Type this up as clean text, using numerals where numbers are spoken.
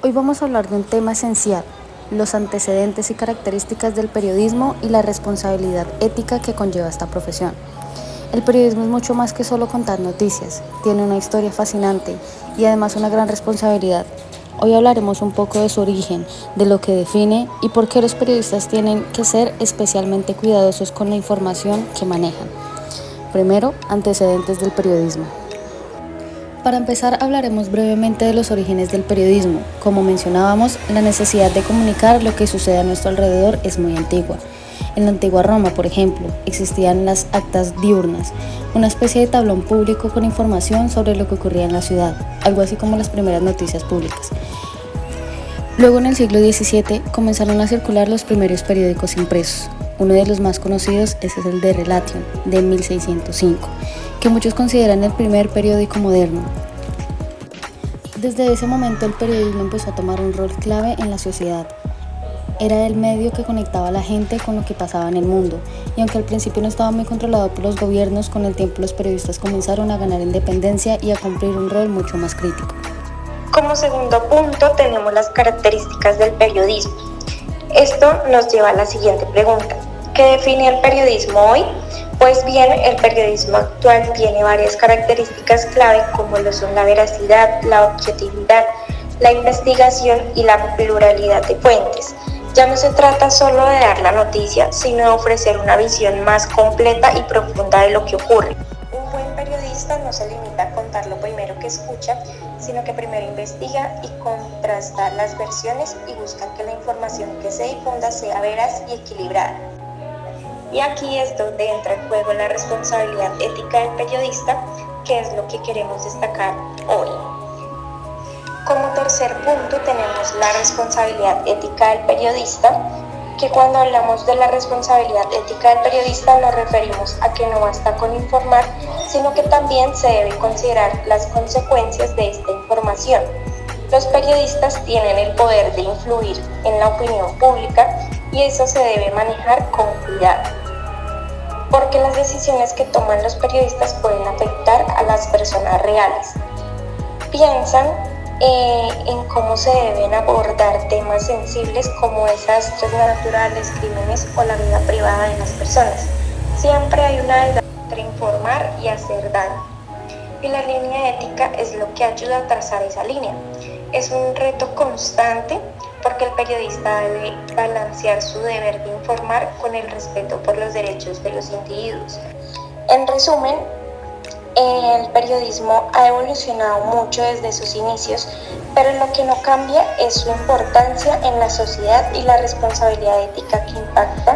Hoy vamos a hablar de un tema esencial, los antecedentes y características del periodismo y la responsabilidad ética que conlleva esta profesión. El periodismo es mucho más que solo contar noticias, tiene una historia fascinante y además una gran responsabilidad. Hoy hablaremos un poco de su origen, de lo que define y por qué los periodistas tienen que ser especialmente cuidadosos con la información que manejan. Primero, antecedentes del periodismo. Para empezar, hablaremos brevemente de los orígenes del periodismo. Como mencionábamos, la necesidad de comunicar lo que sucede a nuestro alrededor es muy antigua. En la antigua Roma, por ejemplo, existían las actas diurnas, una especie de tablón público con información sobre lo que ocurría en la ciudad, algo así como las primeras noticias públicas. Luego, en el siglo XVII, comenzaron a circular los primeros periódicos impresos. Uno de los más conocidos es el de Relation, de 1605, que muchos consideran el primer periódico moderno. Desde ese momento el periodismo empezó a tomar un rol clave en la sociedad. Era el medio que conectaba a la gente con lo que pasaba en el mundo, y aunque al principio no estaba muy controlado por los gobiernos, con el tiempo los periodistas comenzaron a ganar independencia y a cumplir un rol mucho más crítico. Como segundo punto tenemos las características del periodismo. Esto nos lleva a la siguiente pregunta. ¿Qué define el periodismo hoy? Pues bien, el periodismo actual tiene varias características clave como lo son la veracidad, la objetividad, la investigación y la pluralidad de fuentes. Ya no se trata solo de dar la noticia, sino de ofrecer una visión más completa y profunda de lo que ocurre. Un buen periodista no se limita a contar lo primero que escucha, sino que primero investiga y contrasta las versiones y busca que la información que se difunda sea veraz y equilibrada. Y aquí es donde entra en juego la responsabilidad ética del periodista, que es lo que queremos destacar hoy. Como tercer punto tenemos la responsabilidad ética del periodista, que cuando hablamos de la responsabilidad ética del periodista nos referimos a que no basta con informar, sino que también se debe considerar las consecuencias de esta información. Los periodistas tienen el poder de influir en la opinión pública y eso se debe manejar con cuidado, porque las decisiones que toman los periodistas pueden afectar a las personas reales. Piensan en cómo se deben abordar temas sensibles como desastres naturales, crímenes o la vida privada de las personas. Siempre hay una delgada entre informar y hacer daño. Y la línea ética es lo que ayuda a trazar esa línea. Es un reto constante porque el periodista debe balancear su deber de informar con el respeto por los derechos de los individuos. En resumen, el periodismo ha evolucionado mucho desde sus inicios, pero lo que no cambia es su importancia en la sociedad y la responsabilidad ética que impacta